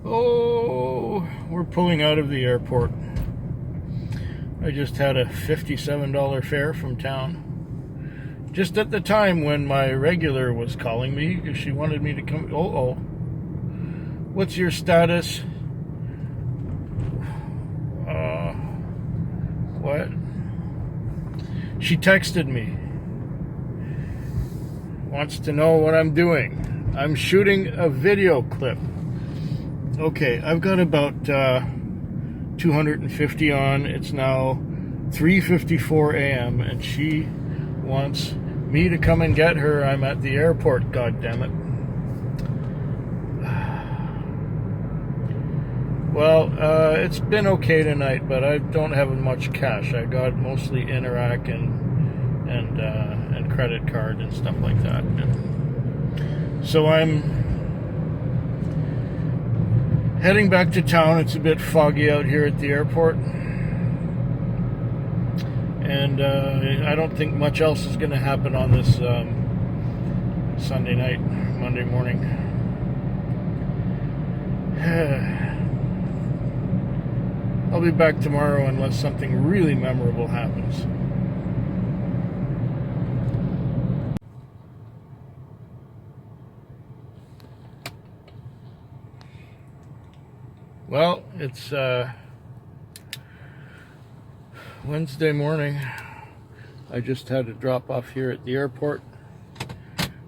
Oh, we're pulling out of the airport. I just had a $57 fare from town. Just at the time when my regular was calling me because she wanted me to come. Oh. What's your status? What? She texted me. Wants to know what I'm doing. I'm shooting a video clip. Okay, I've got about 250 on. It's now 3:54 a.m. and she wants me to come and get her. I'm at the airport, goddammit. Well, it's been okay tonight, but I don't have much cash. I got mostly Interac and credit card and stuff like that. So I'm heading back to town. It's a bit foggy out here at the airport. And I don't think much else is going to happen on this Sunday night, Monday morning. I'll be back tomorrow unless something really memorable happens. Well, it's Wednesday morning. I just had to drop off here at the airport.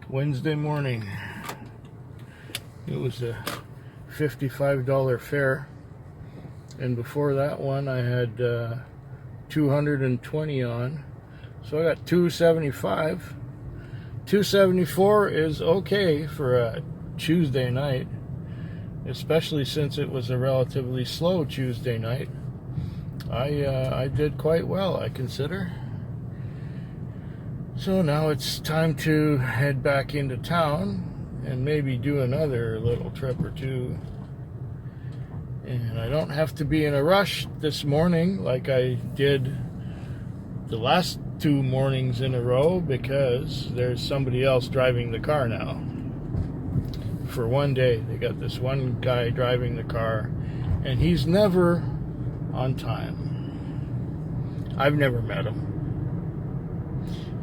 Wednesday morning. It was a $55 fare. And before that one, I had 220 on. So I got 275. 274 is okay for a Tuesday night, especially since it was a relatively slow Tuesday night. I did quite well, I consider. So now it's time to head back into town and maybe do another little trip or two. And I don't have to be in a rush this morning like I did the last 2 mornings in a row because there's somebody else driving the car now. For one day, they got this one guy driving the car, and he's never on time. I've never met him.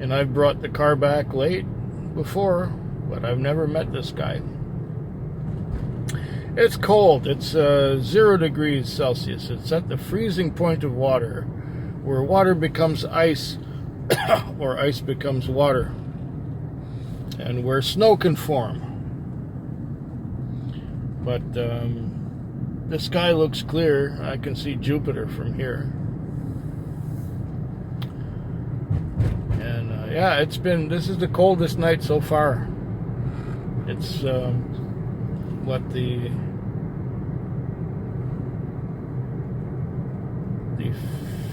And I've brought the car back late before, but I've never met this guy. It's cold. It's 0 degrees Celsius. It's at the freezing point of water, where water becomes ice, or ice becomes water, and where snow can form. But the sky looks clear. I can see Jupiter from here. And yeah, this is the coldest night so far. It's what the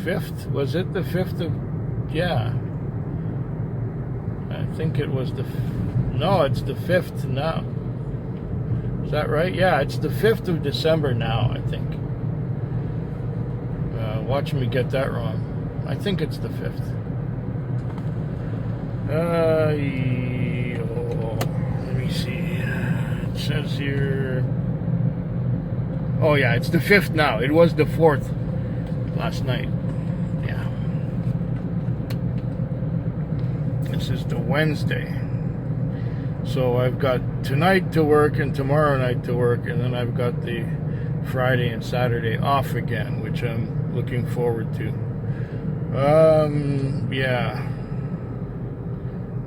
5th, was it the 5th of, yeah, I think it was no, it's the 5th now. Is that right? Yeah, it's the 5th of December now, I think. Watch me get that wrong. I think it's the 5th. Let me see. It says here, oh yeah, it's the 5th now. It was the 4th last night. Yeah. This is the Wednesday. So I've got tonight to work and tomorrow night to work, and then I've got the Friday and Saturday off again, which I'm looking forward to. Yeah.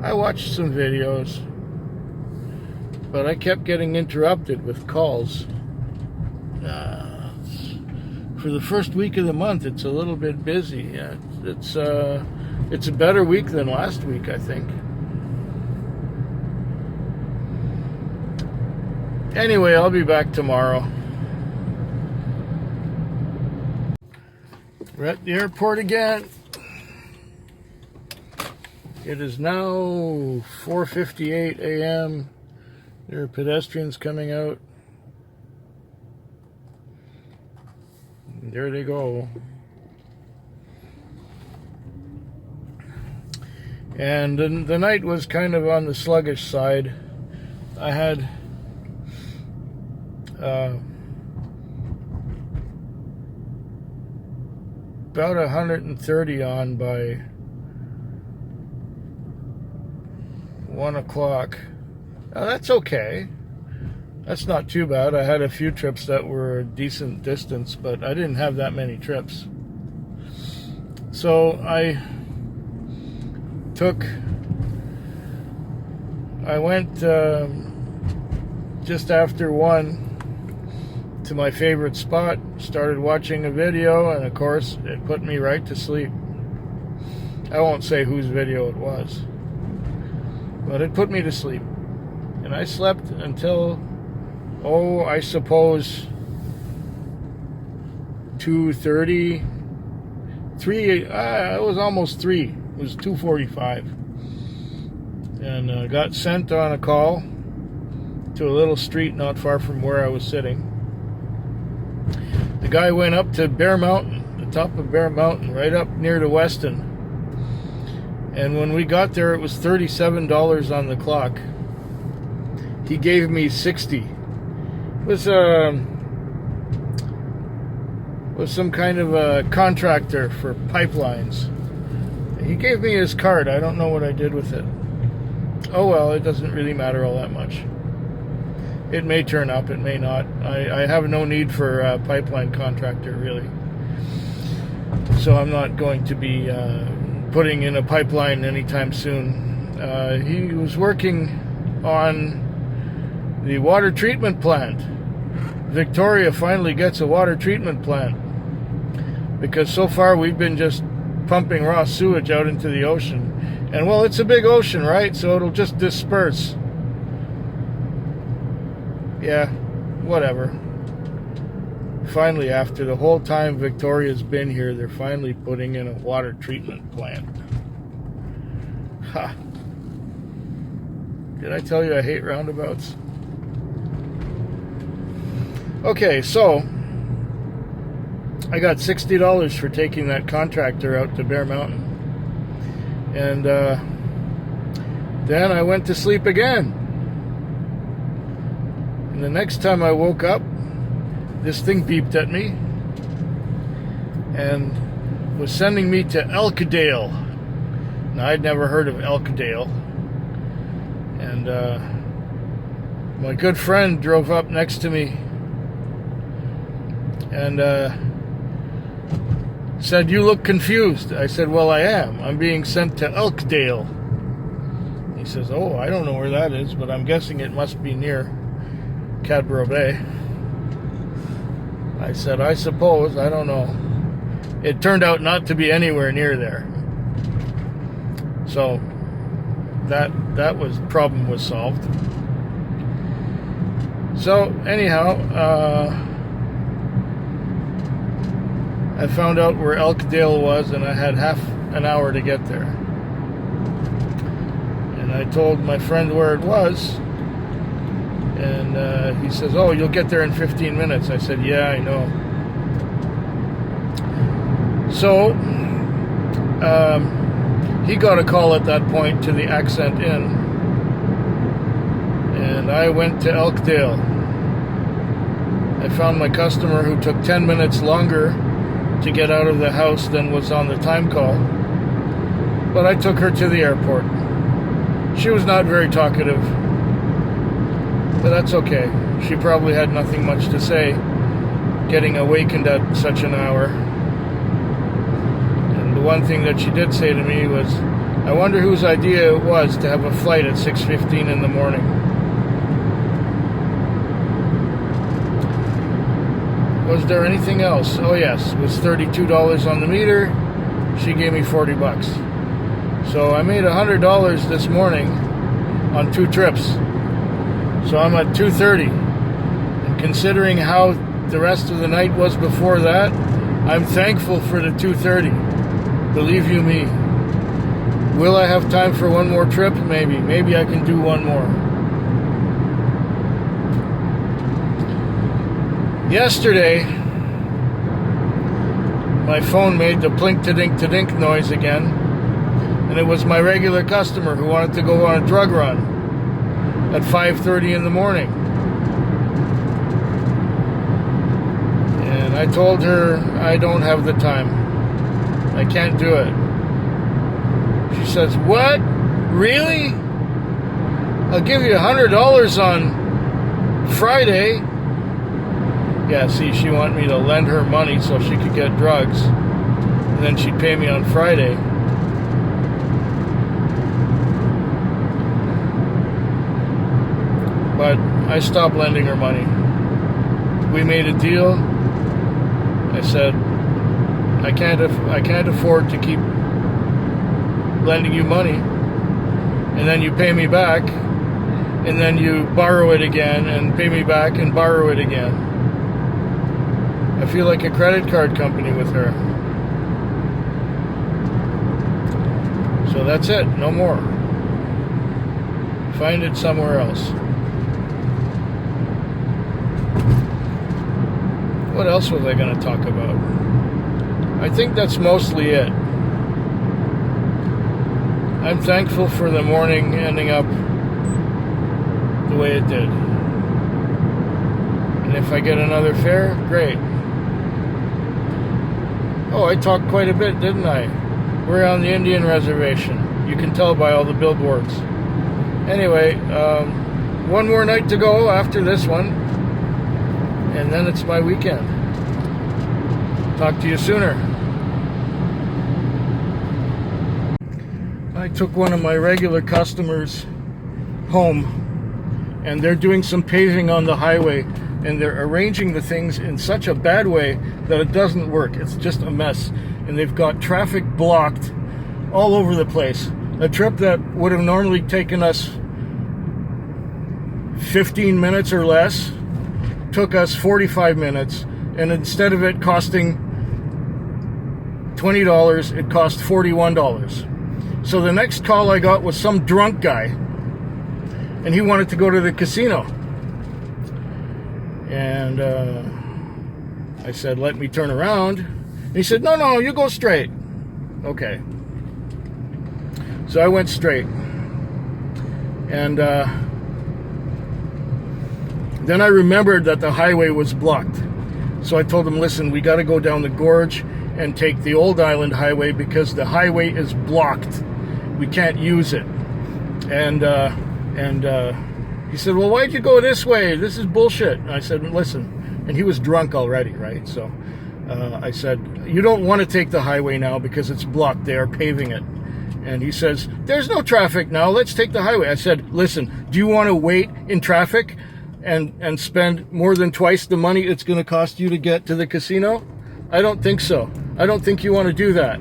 I watched some videos, but I kept getting interrupted with calls. For the first week of the month, it's a little bit busy. Yeah, it's a better week than last week, I think. Anyway, I'll be back tomorrow. We're at the airport again. It is now 4:58 a.m. There are pedestrians coming out. There they go. And the night was kind of on the sluggish side. I had about 130 on by 1 o'clock. Now that's okay. That's not too bad. I had a few trips that were a decent distance, but I didn't have that many trips. So I went just after 1 to my favorite spot, started watching a video, and of course it put me right to sleep. I won't say whose video it was, but it put me to sleep. And I slept until, I suppose 2:30, 3, it was almost 3. It was 2:45. And got sent on a call to a little street not far from where I was sitting. The guy went up to Bear Mountain, the top of Bear Mountain, right up near to Weston. And when we got there, it was $37 on the clock. He gave me 60. It was some kind of a contractor for pipelines. He gave me his card. I don't know what I did with it. Oh well, it doesn't really matter all that much. It may turn up, it may not. I have no need for a pipeline contractor, really. So I'm not going to be putting in a pipeline anytime soon. He was working on the water treatment plant. Victoria finally gets a water treatment plant. Because so far we've been just pumping raw sewage out into the ocean. And well, it's a big ocean, right? So it'll just disperse. Yeah, whatever. Finally, after the whole time Victoria's been here, they're finally putting in a water treatment plant. Ha. Did I tell you I hate roundabouts? Okay, so I got $60 for taking that contractor out to Bear Mountain. And then I went to sleep again. And the next time I woke up, this thing beeped at me and was sending me to Elkdale. Now, I'd never heard of Elkdale. And my good friend drove up next to me and said, "You look confused." I said, "Well, I am. I'm being sent to Elkdale." He says, "Oh, I don't know where that is, but I'm guessing it must be near Cadborough Bay." I said, "I suppose. I don't know." It turned out not to be anywhere near there. So problem was solved. So anyhow, I found out where Elkdale was, and I had half an hour to get there. And I told my friend where it was, and he says, "Oh, you'll get there in 15 minutes." I said, "Yeah, I know." So he got a call at that point to the Accent Inn, and I went to Elkdale. I found my customer, who took 10 minutes longer to get out of the house than was on the time call, but I took her to the airport. She was not very talkative, but that's okay. She probably had nothing much to say, getting awakened at such an hour. And the one thing that she did say to me was, "I wonder whose idea it was to have a flight at 6:15 in the morning." Was there anything else? Oh yes, it was $32 on the meter. She gave me $40. So I made $100 this morning on 2 trips. So I'm at $230. And considering how the rest of the night was before that, I'm thankful for the $230. Believe you me. Will I have time for one more trip? Maybe. Maybe I can do one more. Yesterday, my phone made the plink-to-dink-to-dink noise again, and it was my regular customer who wanted to go on a drug run at 5:30 in the morning. And I told her I don't have the time. I can't do it. She says, what? Really? I'll give you $100 on Friday. Yeah, see, she wanted me to lend her money so she could get drugs. And then she'd pay me on Friday. But I stopped lending her money. We made a deal. I said, I can't afford to keep lending you money. And then you pay me back. And then you borrow it again and pay me back and borrow it again. I feel like a credit card company with her. So that's it. No more. Find it somewhere else. What else was I going to talk about? I think that's mostly it. I'm thankful for the morning ending up the way it did. And if I get another fare, great. Oh, I talked quite a bit, didn't I? We're on the Indian reservation. You can tell by all the billboards. Anyway, one more night to go after this one. And then it's my weekend. Talk to you sooner. I took one of my regular customers home, and they're doing some paving on the highway, and they're arranging the things in such a bad way that it doesn't work. It's just a mess. And they've got traffic blocked all over the place. A trip that would have normally taken us 15 minutes or less took us 45 minutes, and instead of it costing $20, it cost $41. So the next call I got was some drunk guy, and he wanted to go to the casino. And I said, let me turn around. And he said, no, you go straight. Okay. So I went straight. And then I remembered that the highway was blocked. So I told him, listen, we got to go down the gorge and take the Old Island Highway because the highway is blocked. We can't use it. And he said, well, why'd you go this way? This is bullshit. And I said, listen. And he was drunk already, right? So I said, you don't want to take the highway now because it's blocked. They are paving it. And he says, there's no traffic now. Let's take the highway. I said, listen, do you want to wait in traffic and spend more than twice the money it's going to cost you to get to the casino? I don't think so. I don't think you want to do that.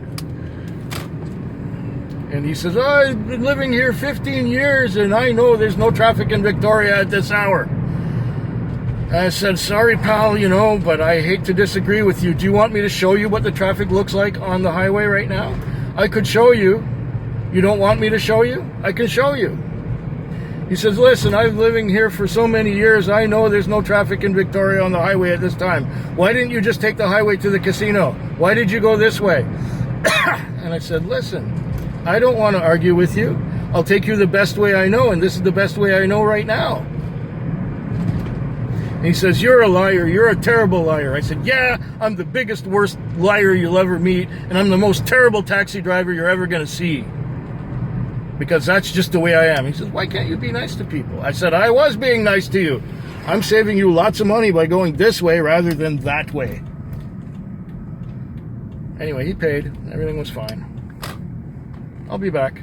And he says, I've been living here 15 years and I know there's no traffic in Victoria at this hour. I said, sorry, pal, but I hate to disagree with you. Do you want me to show you what the traffic looks like on the highway right now? I could show you. You don't want me to show you? I can show you. He says, listen, I've been living here for so many years. I know there's no traffic in Victoria on the highway at this time. Why didn't you just take the highway to the casino? Why did you go this way? And I said, listen, I don't want to argue with you. I'll take you the best way I know, and this is the best way I know right now. And he says, you're a liar. You're a terrible liar. I said, yeah, I'm the biggest, worst liar you'll ever meet, and I'm the most terrible taxi driver you're ever going to see. Because that's just the way I am. He says, why can't you be nice to people? I said, I was being nice to you. I'm saving you lots of money by going this way rather than that way. Anyway, he paid. Everything was fine. I'll be back.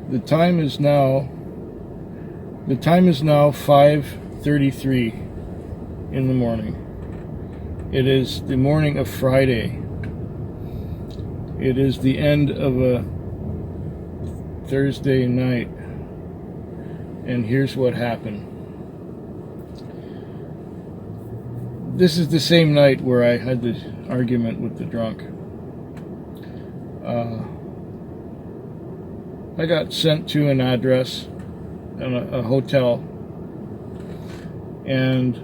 The time is now 5:33 in the morning. It is the morning of Friday. It is the end of a Thursday night. And here's what happened. This is the same night where I had this argument with the drunk. I got sent to an address in a hotel, and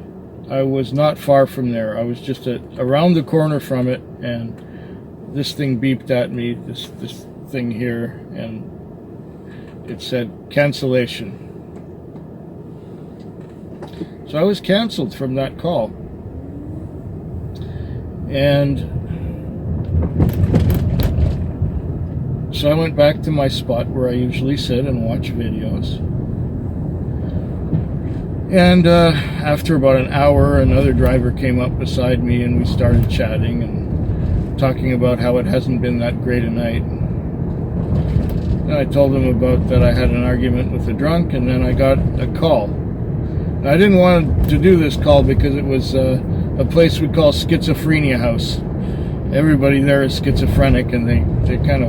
I was not far from there. I was just around the corner from it, and this thing beeped at me, this thing here, and it said cancellation. So I was canceled from that call. And So I went back to my spot where I usually sit and watch videos. And after about an hour, another driver came up beside me and we started chatting and talking about how it hasn't been that great a night. And I told him about that I had an argument with a drunk, and then I got a call. And I didn't want to do this call because it was a place we call Schizophrenia House. Everybody there is schizophrenic, and they're kind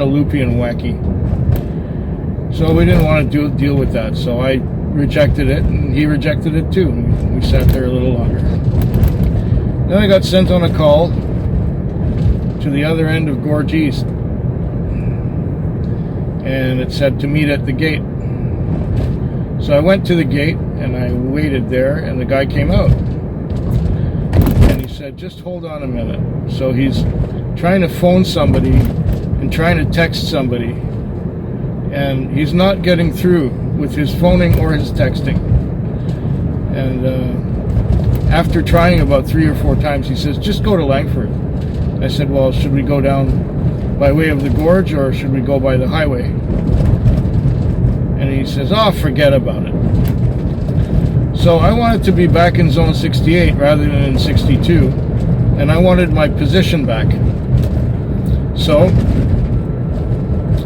of loopy and wacky. So we didn't want to deal with that. So I rejected it, and he rejected it too. And we sat there a little longer. Then I got sent on a call to the other end of Gorge East, and it said to meet at the gate. So I went to the gate and I waited there, and the guy came out and he said, just hold on a minute. So he's trying to phone somebody and trying to text somebody, and he's not getting through with his phoning or his texting. And after trying about 3 or 4 times, he says, just go to Langford. I said, well, should we go down by way of the gorge or should we go by the highway? And he says, oh, forget about it. So I wanted to be back in zone 68 rather than in 62, and I wanted my position back. So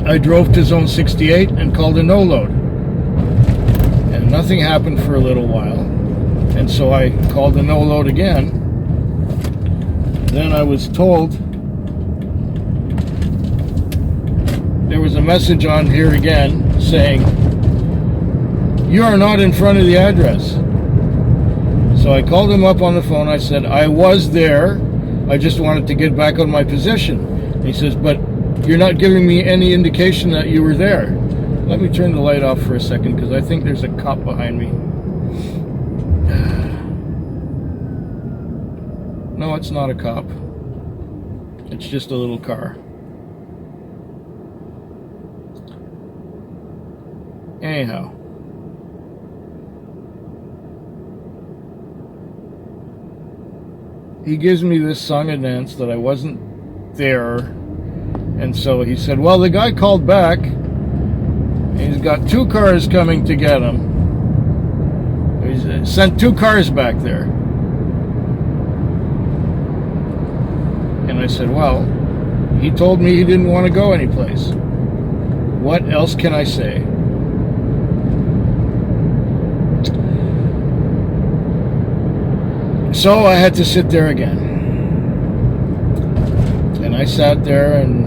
I drove to zone 68 and called a no load, and nothing happened for a little while. And so I called a no load again. Then I was told there was a message on here again saying, you are not in front of the address. So I called him up on the phone. I said, I was there. I just wanted to get back on my position. And he says, but you're not giving me any indication that you were there. Let me turn the light off for a second because I think there's a cop behind me. No, it's not a cop. It's just a little car. Anyhow. He gives me this song and dance that I wasn't there. And so he said, well, the guy called back. He's got 2 cars coming to get him. He's sent 2 cars back there. And I said, well, he told me he didn't want to go anyplace. What else can I say? So I had to sit there again. And I sat there and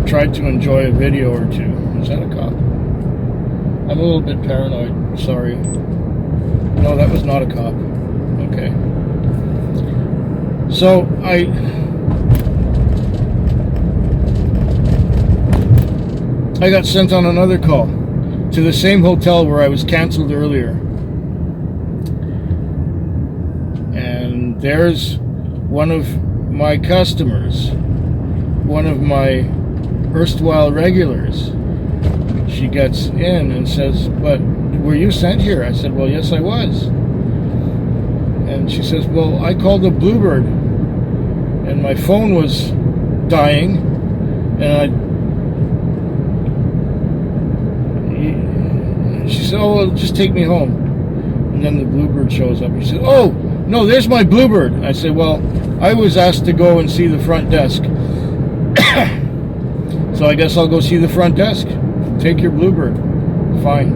tried to enjoy a video or two. Is that a cop? I'm a little bit paranoid. Sorry. No, that was not a cop. Okay. So I got sent on another call to the same hotel where I was canceled earlier. And there's one of my customers, one of my erstwhile regulars. She gets in and says, but were you sent here? I said, well, yes, I was. And she says, well, I called a Bluebird and my phone was dying, and she said, oh, well, just take me home. And then the Bluebird shows up. She said, oh, no, there's my Bluebird. I said, well, I was asked to go and see the front desk. So I guess I'll go see the front desk. Take your Bluebird. Fine.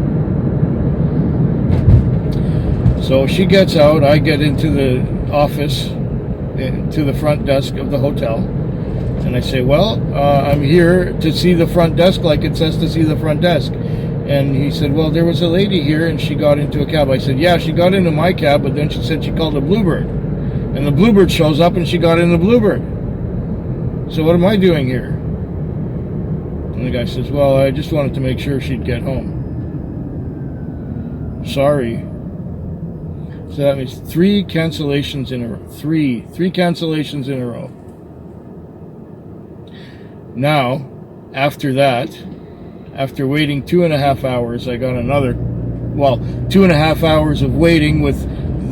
So she gets out. I get into the office, to the front desk of the hotel. And I say, well, I'm here to see the front desk like it says to see the front desk. And he said, well, there was a lady here and she got into a cab. I said, yeah, she got into my cab, but then she said she called a Bluebird. And the Bluebird shows up and she got in the Bluebird. So what am I doing here? And the guy says, well, I just wanted to make sure she'd get home. Sorry. So that means 3 cancellations in a row. Three cancellations in a row. Now, after that, after waiting 2.5 hours, I got another, 2.5 hours of waiting with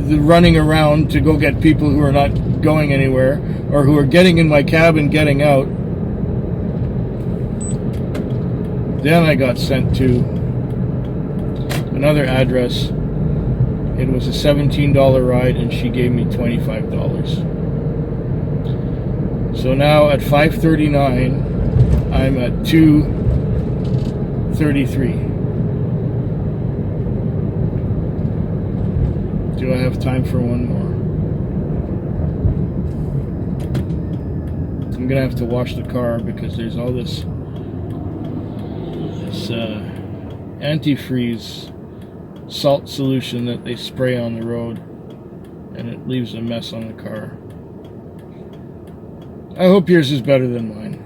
the running around to go get people who are not going anywhere or who are getting in my cab and getting out. Then I got sent to another address. It was a $17 ride, and she gave me $25. So now at 5:39, I'm at 2:33. Do I have time for one more? I'm gonna have to wash the car because there's all this antifreeze salt solution that they spray on the road, and it leaves a mess on the car. I hope yours is better than mine.